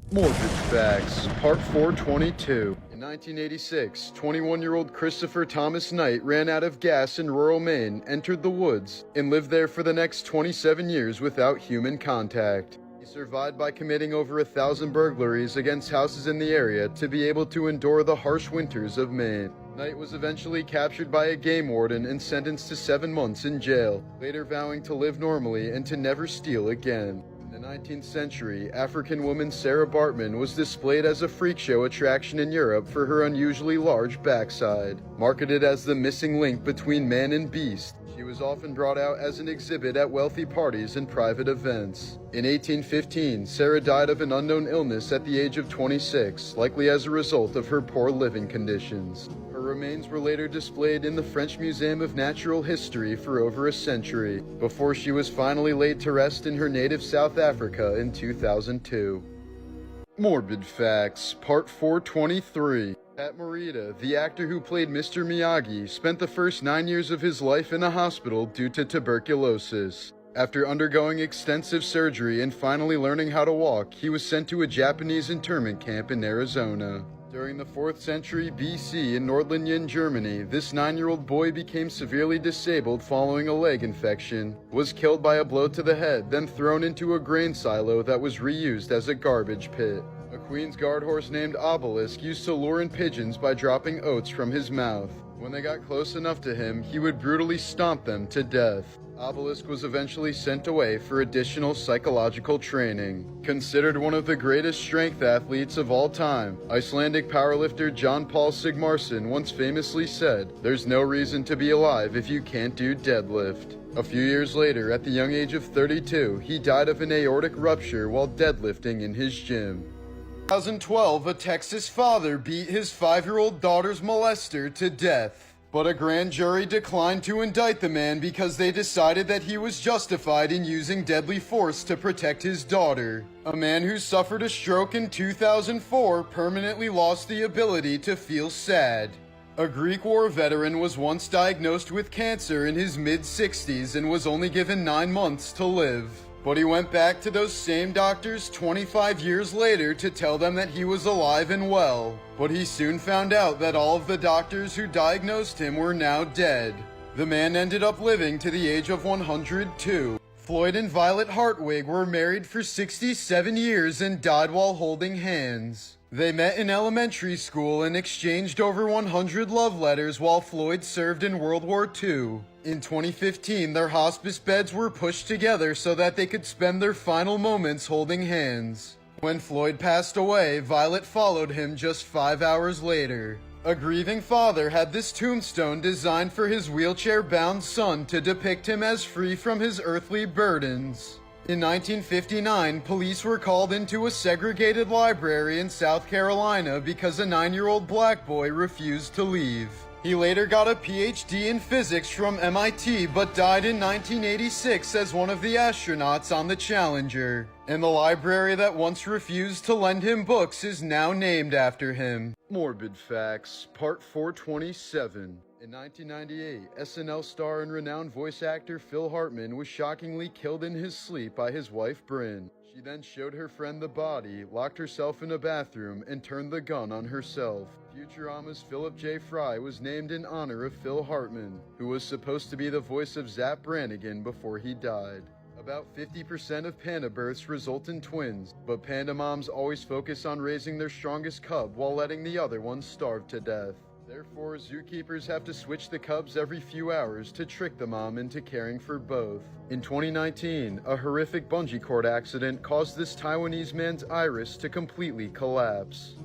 Morbid Facts, Part 422. In 1986, 21-year-old Christopher Thomas Knight ran out of gas in rural Maine, entered the woods, and lived there for the next 27 years without human contact. He survived by committing over 1,000 burglaries against houses in the area to be able to endure the harsh winters of Maine. Knight was eventually captured by a game warden and sentenced to 7 months in jail, later vowing to live normally and to never steal again. In the 19th century, African woman Sarah Bartman was displayed as a freak show attraction in Europe for her unusually large backside. Marketed as the missing link between man and beast, she was often brought out as an exhibit at wealthy parties and private events. In 1815, Sarah died of an unknown illness at the age of 26, likely as a result of her poor living conditions. Her remains were later displayed in the French Museum of Natural History for over a century, before she was finally laid to rest in her native South Africa in 2002. Morbid Facts, Part 423. Pat Morita, the actor who played Mr. Miyagi, spent the first 9 years of his life in a hospital due to tuberculosis. After undergoing extensive surgery and finally learning how to walk, he was sent to a Japanese internment camp in Arizona. During the 4th century BC in Nordlingen, Germany, this 9-year-old boy became severely disabled following a leg infection, was killed by a blow to the head, then thrown into a grain silo that was reused as a garbage pit. A Queen's Guard horse named Obelisk used to lure in pigeons by dropping oats from his mouth. When they got close enough to him, he would brutally stomp them to death. Obelisk was eventually sent away for additional psychological training. Considered one of the greatest strength athletes of all time, Icelandic powerlifter John Paul Sigmarsson once famously said, "There's no reason to be alive if you can't do deadlift." A few years later, at the young age of 32, he died of an aortic rupture while deadlifting in his gym. 2012, a Texas father beat his 5-year-old daughter's molester to death. But a grand jury declined to indict the man because they decided that he was justified in using deadly force to protect his daughter. A man who suffered a stroke in 2004 permanently lost the ability to feel sad. A Greek war veteran was once diagnosed with cancer in his mid-60s and was only given 9 months to live. But he went back to those same doctors 25 years later to tell them that he was alive and well. But he soon found out that all of the doctors who diagnosed him were now dead. The man ended up living to the age of 102. Floyd and Violet Hartwig were married for 67 years and died while holding hands. They met in elementary school and exchanged over 100 love letters while Floyd served in World War II. In 2015, their hospice beds were pushed together so that they could spend their final moments holding hands. When Floyd passed away, Violet followed him just 5 hours later. A grieving father had this tombstone designed for his wheelchair-bound son to depict him as free from his earthly burdens. In 1959, police were called into a segregated library in South Carolina because a 9-year-old black boy refused to leave. He later got a PhD in physics from MIT but died in 1986 as one of the astronauts on the Challenger. And the library that once refused to lend him books is now named after him. Morbid Facts, Part 427. In 1998, SNL star and renowned voice actor Phil Hartman was shockingly killed in his sleep by his wife Brynn. She then showed her friend the body, locked herself in a bathroom, and turned the gun on herself. Futurama's Philip J. Fry was named in honor of Phil Hartman, who was supposed to be the voice of Zapp Brannigan before he died. About 50% of panda births result in twins, but panda moms always focus on raising their strongest cub while letting the other ones starve to death. Therefore, zookeepers have to switch the cubs every few hours to trick the mom into caring for both. In 2019, a horrific bungee cord accident caused this Taiwanese man's iris to completely collapse.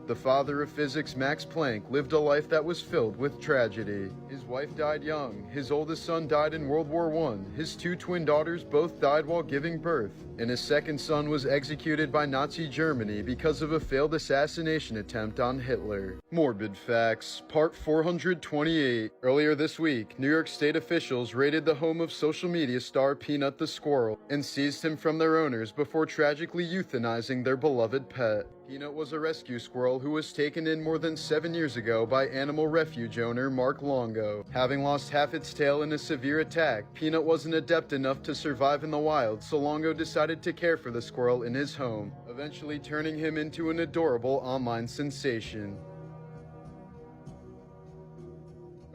The father of physics, Max Planck, lived a life that was filled with tragedy. His wife died young, his oldest son died in World War I, his 2 twin daughters both died while giving birth, and his second son was executed by Nazi Germany because of a failed assassination attempt on Hitler. Morbid Facts, Part 428. Earlier this week, New York State officials raided the home of social media star Peanut the Squirrel and seized him from their owners before tragically euthanizing their beloved pet. Peanut was a rescue squirrel who was taken in more than 7 years ago by animal refuge owner Mark Longo. Having lost half its tail in a severe attack, Peanut wasn't adept enough to survive in the wild, so Longo decided to care for the squirrel in his home. eventually turning him into an adorable online sensation.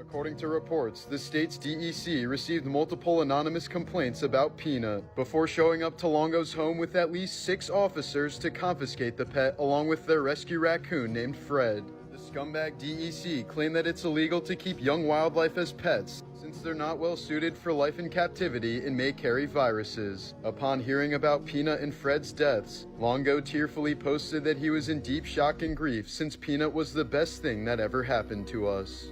According to reports, the state's DEC received multiple anonymous complaints about Peanut before showing up to Longo's home with at least 6 officers to confiscate the pet along with their rescue raccoon named Fred. The scumbag DEC claimed that it's illegal to keep young wildlife as pets since they're not well suited for life in captivity and may carry viruses. Upon hearing about Peanut and Fred's deaths, Longo tearfully posted that he was in deep shock and grief since Peanut was the best thing that ever happened to us.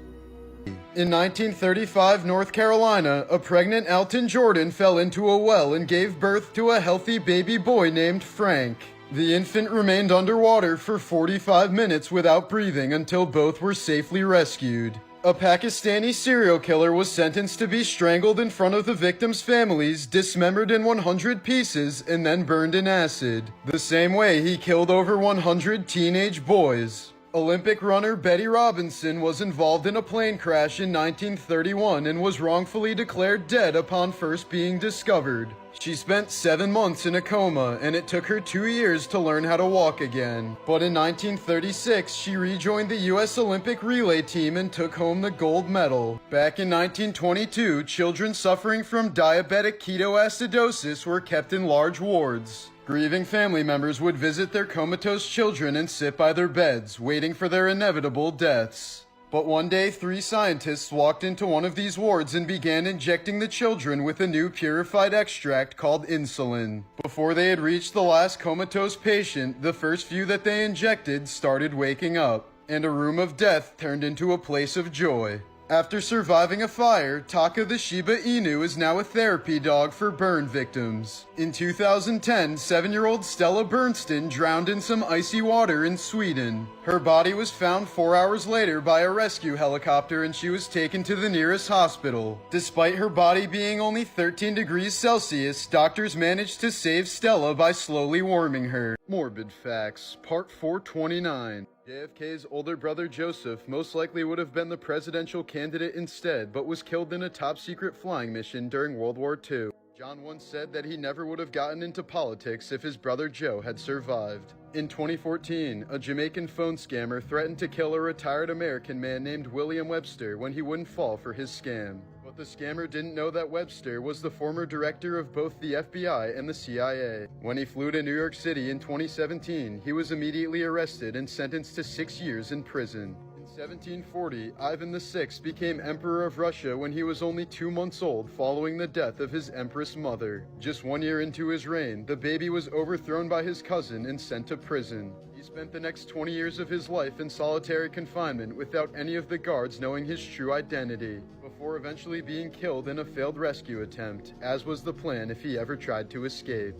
In 1935, North Carolina, a pregnant Elton Jordan fell into a well and gave birth to a healthy baby boy named Frank. The infant remained underwater for 45 minutes without breathing until both were safely rescued. A Pakistani serial killer was sentenced to be strangled in front of the victims' families, dismembered in 100 pieces, and then burned in acid. The same way he killed over 100 teenage boys. Olympic runner Betty Robinson was involved in a plane crash in 1931 and was wrongfully declared dead upon first being discovered. She spent 7 months in a coma, and it took her 2 years to learn how to walk again. But in 1936, she rejoined the U.S. Olympic relay team and took home the gold medal. Back in 1922, children suffering from diabetic ketoacidosis were kept in large wards. Grieving family members would visit their comatose children and sit by their beds, waiting for their inevitable deaths. But one day, 3 scientists walked into one of these wards and began injecting the children with a new purified extract called insulin. Before they had reached the last comatose patient, the first few that they injected started waking up, and a room of death turned into a place of joy. After surviving a fire, Taka the Shiba Inu is now a therapy dog for burn victims. In 2010, 7-year-old Stella Bernston drowned in some icy water in Sweden. Her body was found 4 hours later by a rescue helicopter and she was taken to the nearest hospital. Despite her body being only 13 degrees Celsius, doctors managed to save Stella by slowly warming her. Morbid Facts, Part 429. JFK's older brother Joseph most likely would have been the presidential candidate instead, but was killed in a top-secret flying mission during World War II. John once said that he never would have gotten into politics if his brother Joe had survived. In 2014, a Jamaican phone scammer threatened to kill a retired American man named William Webster when he wouldn't fall for his scam. But the scammer didn't know that Webster was the former director of both the FBI and the CIA. When he flew to New York City in 2017, he was immediately arrested and sentenced to 6 years in prison. In 1740, Ivan VI became Emperor of Russia when he was only 2 months old following the death of his Empress mother. Just 1 year into his reign, the baby was overthrown by his cousin and sent to prison. He spent the next 20 years of his life in solitary confinement without any of the guards knowing his true identity, before eventually being killed in a failed rescue attempt, as was the plan if he ever tried to escape.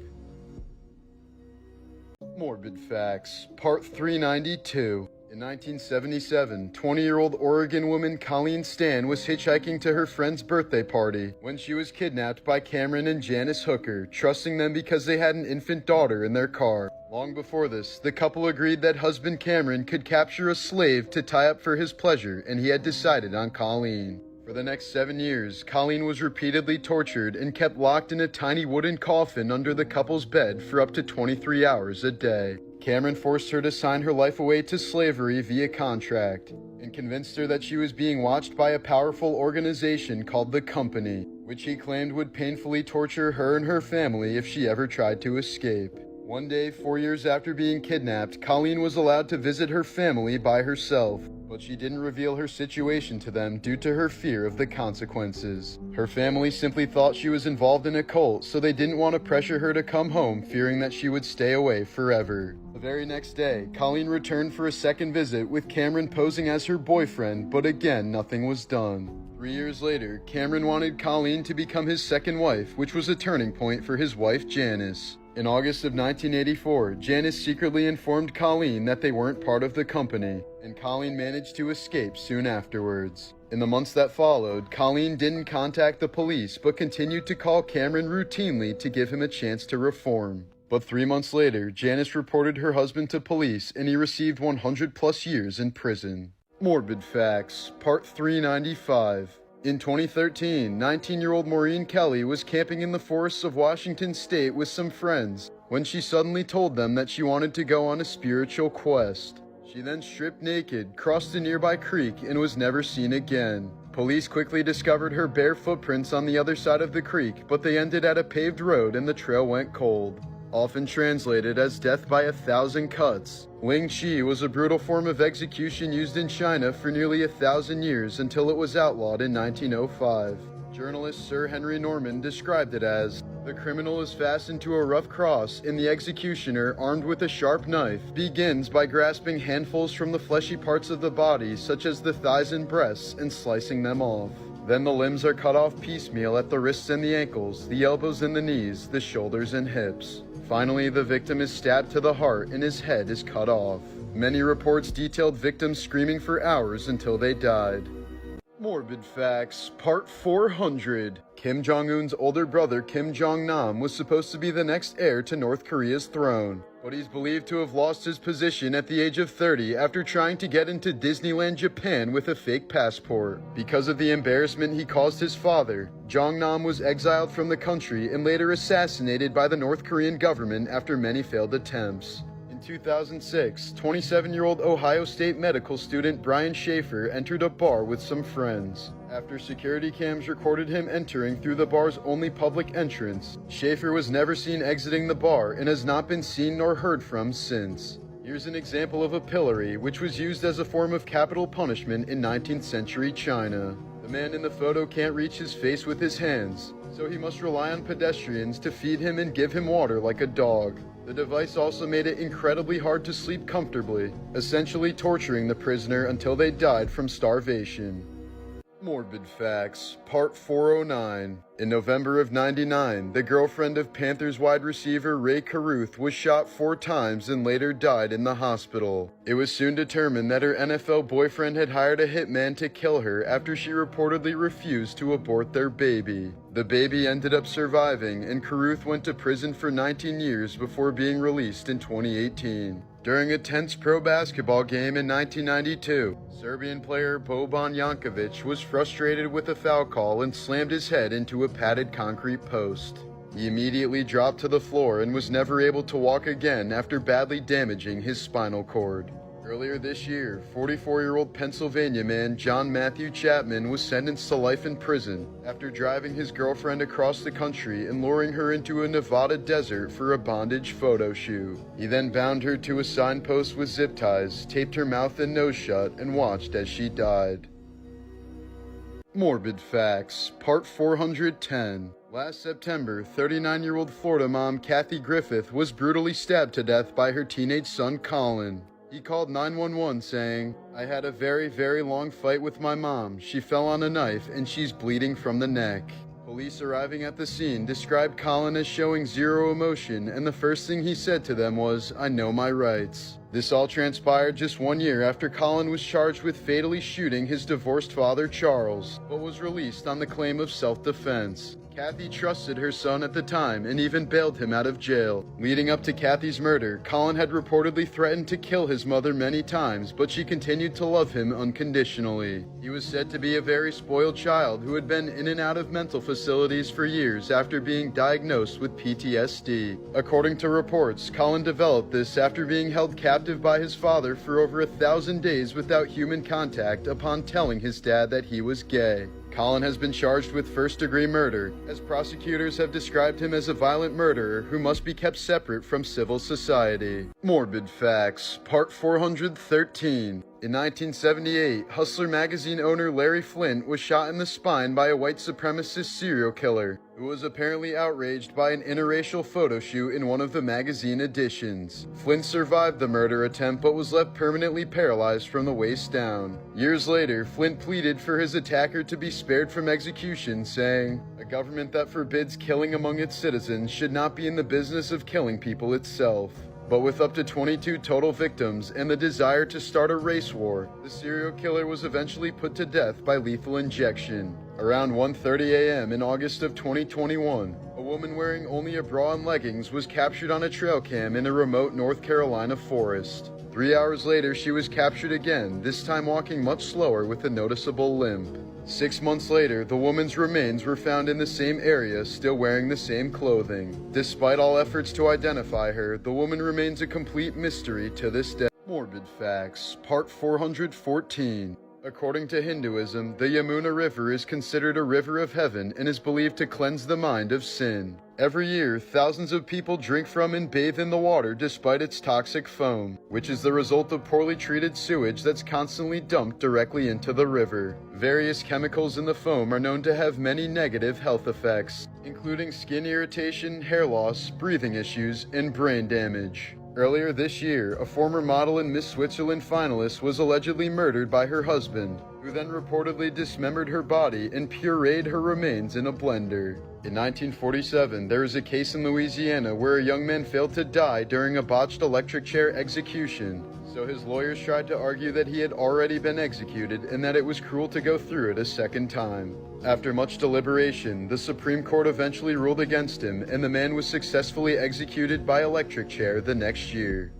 Morbid Facts, Part 392. In 1977, 20-year-old Oregon woman Colleen Stan was hitchhiking to her friend's birthday party when she was kidnapped by Cameron and Janice Hooker, trusting them because they had an infant daughter in their car. Long before this, the couple agreed that husband Cameron could capture a slave to tie up for his pleasure, and he had decided on Colleen. For the next 7 years, Colleen was repeatedly tortured and kept locked in a tiny wooden coffin under the couple's bed for up to 23 hours a day. Cameron forced her to sign her life away to slavery via contract and convinced her that she was being watched by a powerful organization called the Company, which he claimed would painfully torture her and her family if she ever tried to escape. One day, 4 years after being kidnapped, Colleen was allowed to visit her family by herself, but she didn't reveal her situation to them due to her fear of the consequences. Her family simply thought she was involved in a cult, so they didn't want to pressure her to come home, fearing that she would stay away forever. The very next day, Colleen returned for a second visit with Cameron posing as her boyfriend, but again, nothing was done. 3 years later, Cameron wanted Colleen to become his second wife, which was a turning point for his wife Janice. In August of 1984, Janice secretly informed Colleen that they weren't part of the Company, and Colleen managed to escape soon afterwards. In the months that followed, Colleen didn't contact the police but continued to call Cameron routinely to give him a chance to reform. But 3 months later, Janice reported her husband to police and he received 100+ years in prison. Morbid Facts, Part 395. In 2013, 19-year-old Maureen Kelly was camping in the forests of Washington State with some friends when she suddenly told them that she wanted to go on a spiritual quest. She then stripped naked, crossed a nearby creek, and was never seen again. Police quickly discovered her bare footprints on the other side of the creek, but they ended at a paved road and the trail went cold. Often translated as death by 1,000 cuts, Ling Chi was a brutal form of execution used in China for nearly 1,000 years until it was outlawed in 1905. Journalist Sir Henry Norman described it as, "The criminal is fastened to a rough cross, and the executioner, armed with a sharp knife, begins by grasping handfuls from the fleshy parts of the body, such as the thighs and breasts, and slicing them off. Then the limbs are cut off piecemeal at the wrists and the ankles, the elbows and the knees, the shoulders and hips. Finally, the victim is stabbed to the heart and his head is cut off." Many reports detailed victims screaming for hours until they died. Morbid Facts, Part 400. Kim Jong-un's older brother Kim Jong-nam was supposed to be the next heir to North Korea's throne, but he's believed to have lost his position at the age of 30 after trying to get into Disneyland Japan with a fake passport. Because of the embarrassment he caused his father, Jong-nam was exiled from the country and later assassinated by the North Korean government after many failed attempts. In 2006, 27-year-old Ohio State medical student Brian Schaefer entered a bar with some friends. After security cams recorded him entering through the bar's only public entrance, Schaefer was never seen exiting the bar and has not been seen nor heard from since. Here's an example of a pillory, which was used as a form of capital punishment in 19th century China. The man in the photo can't reach his face with his hands, so he must rely on pedestrians to feed him and give him water like a dog. The device also made it incredibly hard to sleep comfortably, essentially torturing the prisoner until they died from starvation. Morbid Facts, Part 409. In November of '99, the girlfriend of Panthers wide receiver Ray Caruth was shot 4 times and later died in the hospital. It was soon determined that her NFL boyfriend had hired a hitman to kill her after she reportedly refused to abort their baby. The baby ended up surviving, and Caruth went to prison for 19 years before being released in 2018. During a tense pro basketball game in 1992, Serbian player Boban Jankovic was frustrated with a foul call and slammed his head into a padded concrete post. He immediately dropped to the floor and was never able to walk again after badly damaging his spinal cord. Earlier this year, 44-year-old Pennsylvania man John Matthew Chapman was sentenced to life in prison after driving his girlfriend across the country and luring her into a Nevada desert for a bondage photo shoot. He then bound her to a signpost with zip ties, taped her mouth and nose shut, and watched as she died. Morbid Facts, Part 410. Last September, 39-year-old Florida mom Kathy Griffith was brutally stabbed to death by her teenage son Colin. He called 911 saying, "I had a very, very long fight with my mom. She fell on a knife and she's bleeding from the neck." Police arriving at the scene described Colin as showing zero emotion, and the first thing he said to them was, "I know my rights." This all transpired just 1 year after Colin was charged with fatally shooting his divorced father Charles, but was released on the claim of self-defense. Kathy trusted her son at the time and even bailed him out of jail. Leading up to Kathy's murder, Colin had reportedly threatened to kill his mother many times, but she continued to love him unconditionally. He was said to be a very spoiled child who had been in and out of mental facilities for years after being diagnosed with PTSD. According to reports, Colin developed this after being held captive by his father for over 1,000 days without human contact upon telling his dad that he was gay. Colin has been charged with first-degree murder, as prosecutors have described him as a violent murderer who must be kept separate from civil society. Morbid Facts, Part 413. In 1978, Hustler magazine owner Larry Flynt was shot in the spine by a white supremacist serial killer, who was apparently outraged by an interracial photo shoot in one of the magazine editions. Flynt survived the murder attempt but was left permanently paralyzed from the waist down. Years later, Flynt pleaded for his attacker to be spared from execution, saying, "A government that forbids killing among its citizens should not be in the business of killing people itself." But with up to 22 total victims and the desire to start a race war, the serial killer was eventually put to death by lethal injection. Around 1:30 a.m. in August of 2021, a woman wearing only a bra and leggings was captured on a trail cam in a remote North Carolina forest. 3 hours later, she was captured again, this time walking much slower with a noticeable limp. 6 months later, the woman's remains were found in the same area, still wearing the same clothing. Despite all efforts to identify her, the woman remains a complete mystery to this day. Morbid Facts, Part 414. According to Hinduism, the Yamuna River is considered a river of heaven and is believed to cleanse the mind of sin. Every year, thousands of people drink from and bathe in the water despite its toxic foam, which is the result of poorly treated sewage that's constantly dumped directly into the river. Various chemicals in the foam are known to have many negative health effects, including skin irritation, hair loss, breathing issues, and brain damage. Earlier this year, a former model and Miss Switzerland finalist was allegedly murdered by her husband, who then reportedly dismembered her body and pureed her remains in a blender. In 1947, there is a case in Louisiana where a young man failed to die during a botched electric chair execution, so his lawyers tried to argue that he had already been executed and that it was cruel to go through it a second time. After much deliberation, the Supreme Court eventually ruled against him, and the man was successfully executed by electric chair the next year.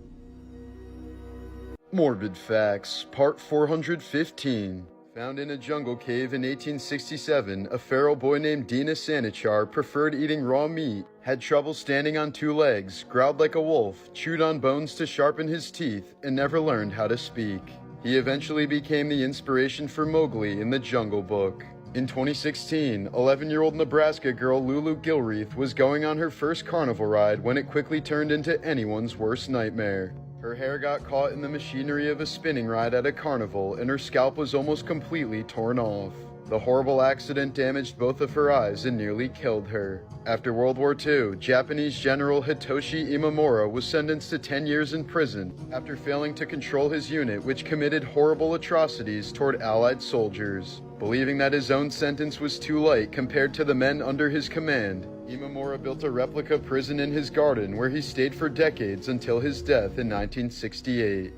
Morbid Facts, Part 415. Found in a jungle cave in 1867, a feral boy named Dina Sanichar preferred eating raw meat, had trouble standing on two legs, growled like a wolf, chewed on bones to sharpen his teeth, and never learned how to speak. He eventually became the inspiration for Mowgli in the Jungle Book. In 2016, 11-year-old Nebraska girl Lulu Gilreath was going on her first carnival ride when it quickly turned into anyone's worst nightmare. Her hair got caught in the machinery of a spinning ride at a carnival, and her scalp was almost completely torn off. The horrible accident damaged both of her eyes and nearly killed her. After World War II, Japanese General Hitoshi Imamura was sentenced to 10 years in prison after failing to control his unit, which committed horrible atrocities toward Allied soldiers. Believing that his own sentence was too light compared to the men under his command, Imamura built a replica prison in his garden where he stayed for decades until his death in 1968.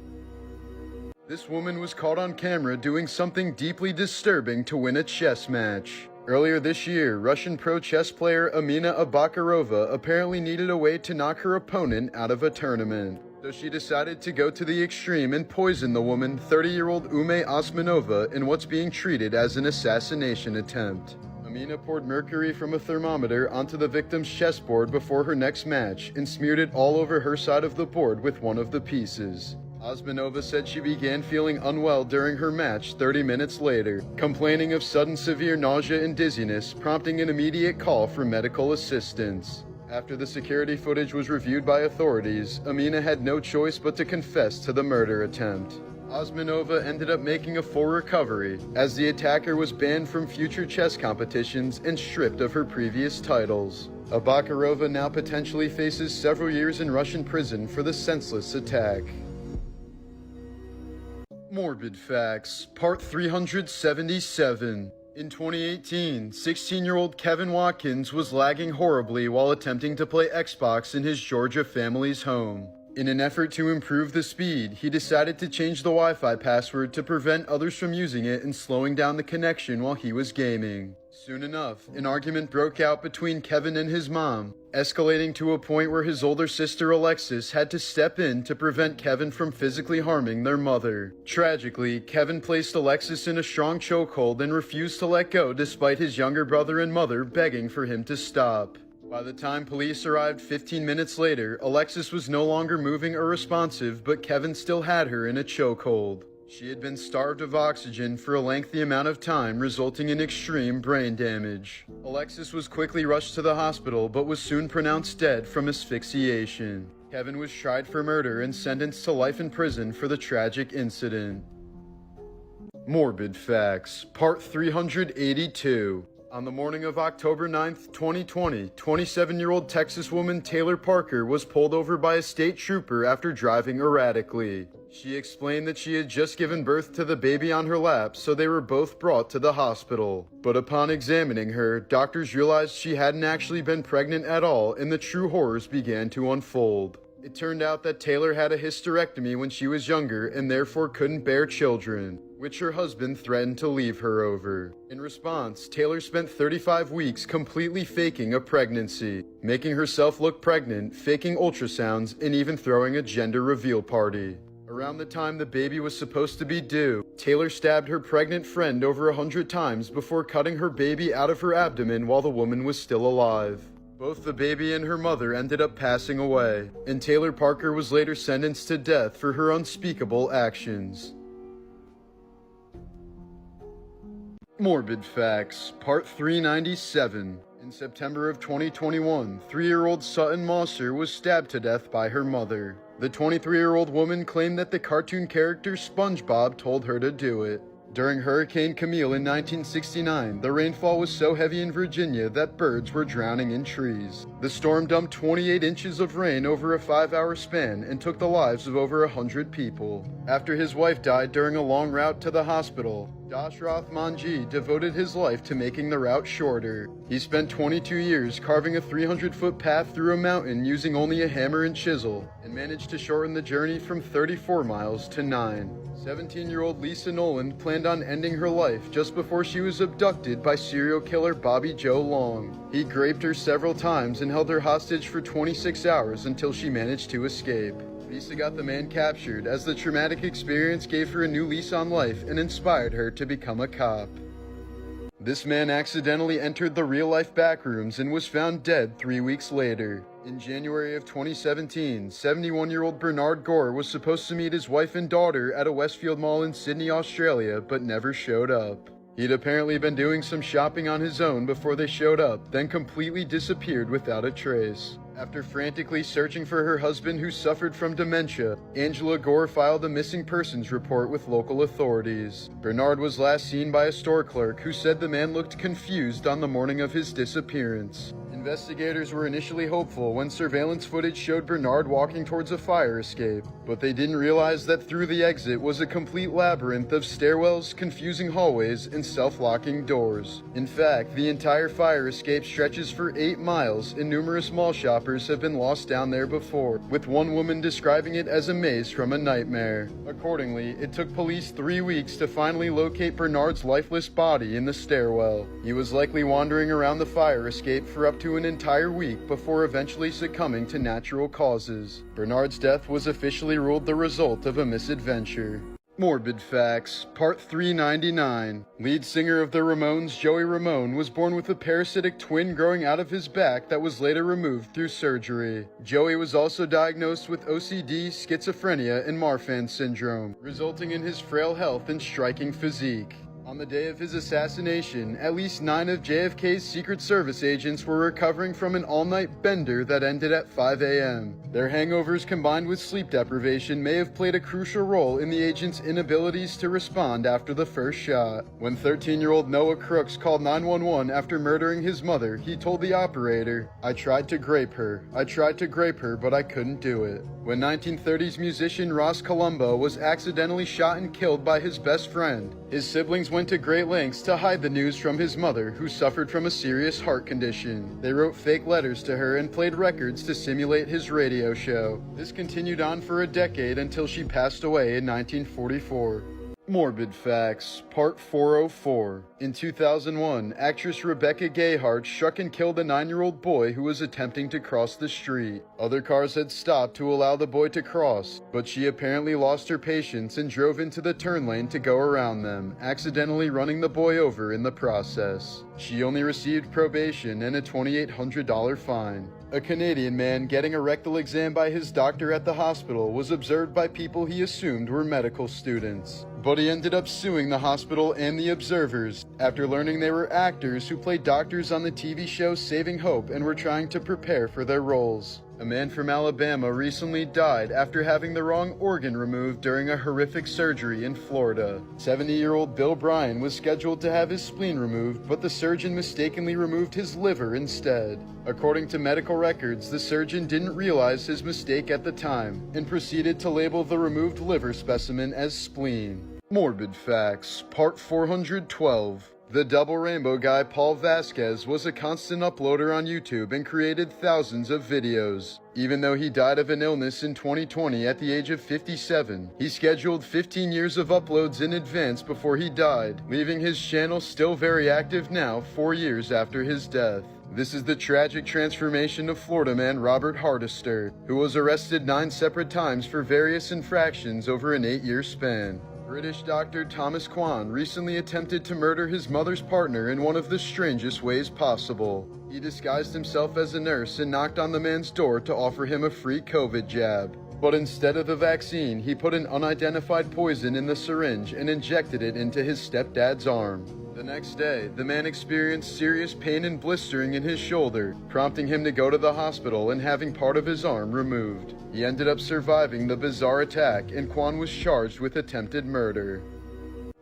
This woman was caught on camera doing something deeply disturbing to win a chess match. Earlier this year, Russian pro chess player Amina Abakarova apparently needed a way to knock her opponent out of a tournament. So she decided to go to the extreme and poison the woman, 30-year-old Ume Osmanova, in what's being treated as an assassination attempt. Amina poured mercury from a thermometer onto the victim's chessboard before her next match and smeared it all over her side of the board with one of the pieces. Osmanova said she began feeling unwell during her match 30 minutes later, complaining of sudden severe nausea and dizziness, prompting an immediate call for medical assistance. After the security footage was reviewed by authorities, Amina had no choice but to confess to the murder attempt. Osmanova ended up making a full recovery, as the attacker was banned from future chess competitions and stripped of her previous titles. Abakarova now potentially faces several years in Russian prison for the senseless attack. Morbid Facts, Part 377. In 2018, 16-year-old Kevin Watkins was lagging horribly while attempting to play Xbox in his Georgia family's home. In an effort to improve the speed, he decided to change the Wi-Fi password to prevent others from using it and slowing down the connection while he was gaming. Soon enough, an argument broke out between Kevin and his mom, escalating to a point where his older sister Alexis had to step in to prevent Kevin from physically harming their mother. Tragically, Kevin placed Alexis in a strong chokehold and refused to let go despite his younger brother and mother begging for him to stop. By the time police arrived 15 minutes later, Alexis was no longer moving or responsive, but Kevin still had her in a chokehold. She had been starved of oxygen for a lengthy amount of time, resulting in extreme brain damage. Alexis was quickly rushed to the hospital, but was soon pronounced dead from asphyxiation. Kevin was tried for murder and sentenced to life in prison for the tragic incident. Morbid Facts, Part 382. On the morning of October 9, 2020, 27-year-old Texas woman Taylor Parker was pulled over by a state trooper after driving erratically. She explained that she had just given birth to the baby on her lap, so they were both brought to the hospital. But upon examining her, doctors realized she hadn't actually been pregnant at all, and the true horrors began to unfold. It turned out that Taylor had a hysterectomy when she was younger and therefore couldn't bear children, which her husband threatened to leave her over. In response, Taylor spent 35 weeks completely faking a pregnancy, making herself look pregnant, faking ultrasounds, and even throwing a gender reveal party. Around the time the baby was supposed to be due, Taylor stabbed her pregnant friend over 100 times before cutting her baby out of her abdomen while the woman was still alive. Both the baby and her mother ended up passing away, and Taylor Parker was later sentenced to death for her unspeakable actions. Morbid Facts, Part 397. In September of 2021, 3-year-old Sutton Mosser was stabbed to death by her mother. The 23-year-old woman claimed that the cartoon character SpongeBob told her to do it. During Hurricane Camille in 1969, the rainfall was so heavy in Virginia that birds were drowning in trees. The storm dumped 28 inches of rain over a 5-hour span and took the lives of over 100 people. After his wife died during a long route to the hospital, Dashrath Manji devoted his life to making the route shorter. He spent 22 years carving a 300-foot path through a mountain using only a hammer and chisel, and managed to shorten the journey from 34 miles to 9. 17-year-old Lisa Noland planned on ending her life just before she was abducted by serial killer Bobby Joe Long. He raped her several times and held her hostage for 26 hours until she managed to escape. Lisa got the man captured as the traumatic experience gave her a new lease on life and inspired her to become a cop. This man accidentally entered the real-life backrooms and was found dead 3 weeks later. In January of 2017, 71-year-old Bernard Gore was supposed to meet his wife and daughter at a Westfield mall in Sydney, Australia, but never showed up. He'd apparently been doing some shopping on his own before they showed up, then completely disappeared without a trace. After frantically searching for her husband who suffered from dementia, Angela Gore filed a missing persons report with local authorities. Bernard was last seen by a store clerk who said the man looked confused on the morning of his disappearance. Investigators were initially hopeful when surveillance footage showed Bernard walking towards a fire escape, but they didn't realize that through the exit was a complete labyrinth of stairwells, confusing hallways, and self-locking doors. In fact, the entire fire escape stretches for 8 miles, and numerous mall shoppers have been lost down there before, with one woman describing it as a maze from a nightmare. Accordingly, it took police 3 weeks to finally locate Bernard's lifeless body in the stairwell. He was likely wandering around the fire escape for up to an entire week before eventually succumbing to natural causes. Bernard's death was officially ruled the result of a misadventure. Morbid Facts, Part 399. Lead singer of the Ramones, Joey Ramone, was born with a parasitic twin growing out of his back that was later removed through surgery. Joey was also diagnosed with OCD, schizophrenia, and Marfan syndrome, resulting in his frail health and striking physique. On the day of his assassination, at least 9 of JFK's Secret Service agents were recovering from an all-night bender that ended at 5 a.m. Their hangovers combined with sleep deprivation may have played a crucial role in the agents' inabilities to respond after the first shot. When 13-year-old Noah Crooks called 911 after murdering his mother, he told the operator, "I tried to grape her. I tried to grape her, but I couldn't do it." When 1930s musician Ross Colombo was accidentally shot and killed by his best friend, his siblings went to great lengths to hide the news from his mother, who suffered from a serious heart condition. They wrote fake letters to her and played records to simulate his radio show. This continued on for a decade until she passed away in 1944. Morbid Facts, Part 404. In 2001, actress Rebecca Gayheart struck and killed a 9-year-old boy who was attempting to cross the street. Other cars had stopped to allow the boy to cross, but she apparently lost her patience and drove into the turn lane to go around them, accidentally running the boy over in the process. She only received probation and a $2,800 fine. A Canadian man getting a rectal exam by his doctor at the hospital was observed by people he assumed were medical students. But he ended up suing the hospital and the observers after learning they were actors who played doctors on the TV show Saving Hope and were trying to prepare for their roles. A man from Alabama recently died after having the wrong organ removed during a horrific surgery in Florida. 70-year-old Bill Bryan was scheduled to have his spleen removed, but the surgeon mistakenly removed his liver instead. According to medical records, the surgeon didn't realize his mistake at the time and proceeded to label the removed liver specimen as spleen. Morbid Facts, Part 412. The double rainbow guy Paul Vasquez was a constant uploader on YouTube and created thousands of videos. Even though he died of an illness in 2020 at the age of 57, he scheduled 15 years of uploads in advance before he died, leaving his channel still very active now 4 years after his death. This is the tragic transformation of Florida man Robert Hardister, who was arrested 9 separate times for various infractions over an 8-year span. British doctor Thomas Kwan recently attempted to murder his mother's partner in one of the strangest ways possible. He disguised himself as a nurse and knocked on the man's door to offer him a free COVID jab. But instead of the vaccine, he put an unidentified poison in the syringe and injected it into his stepdad's arm. The next day, the man experienced serious pain and blistering in his shoulder, prompting him to go to the hospital and having part of his arm removed. He ended up surviving the bizarre attack, and Kwan was charged with attempted murder.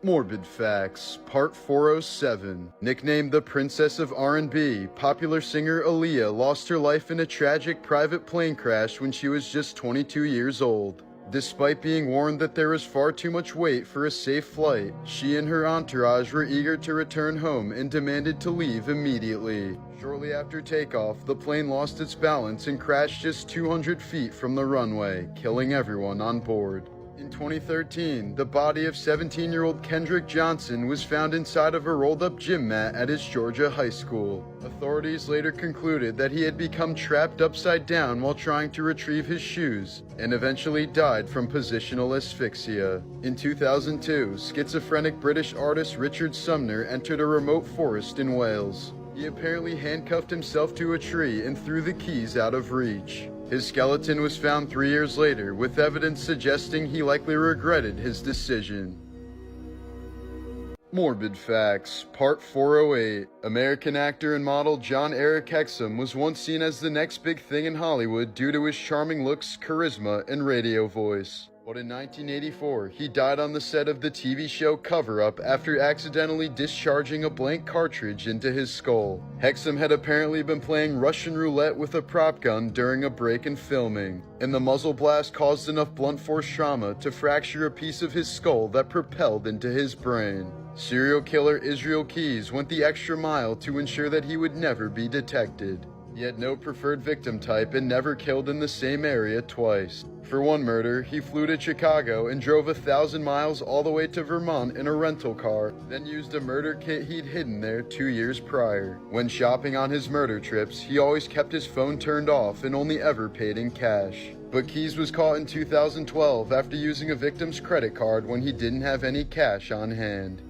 Morbid Facts, Part 407. Nicknamed the Princess of R&B, popular singer Aaliyah lost her life in a tragic private plane crash when she was just 22 years old. Despite being warned that there was far too much wait for a safe flight, she and her entourage were eager to return home and demanded to leave immediately. Shortly after takeoff, the plane lost its balance and crashed just 200 feet from the runway, killing everyone on board. In 2013, the body of 17-year-old Kendrick Johnson was found inside of a rolled-up gym mat at his Georgia high school. Authorities later concluded that he had become trapped upside down while trying to retrieve his shoes, and eventually died from positional asphyxia. In 2002, schizophrenic British artist Richard Sumner entered a remote forest in Wales. He apparently handcuffed himself to a tree and threw the keys out of reach. His skeleton was found 3 years later, with evidence suggesting he likely regretted his decision. Morbid Facts, Part 408. American actor and model John Eric Hexum was once seen as the next big thing in Hollywood due to his charming looks, charisma, and radio voice. But in 1984, he died on the set of the TV show Cover Up after accidentally discharging a blank cartridge into his skull. Hexum had apparently been playing Russian roulette with a prop gun during a break in filming, and the muzzle blast caused enough blunt force trauma to fracture a piece of his skull that propelled into his brain. Serial killer Israel Keyes went the extra mile to ensure that he would never be detected. He had no preferred victim type and never killed in the same area twice. For one murder, he flew to Chicago and drove 1,000 miles all the way to Vermont in a rental car, then used a murder kit he'd hidden there 2 years prior. When shopping on his murder trips, he always kept his phone turned off and only ever paid in cash. But Keyes was caught in 2012 after using a victim's credit card when he didn't have any cash on hand.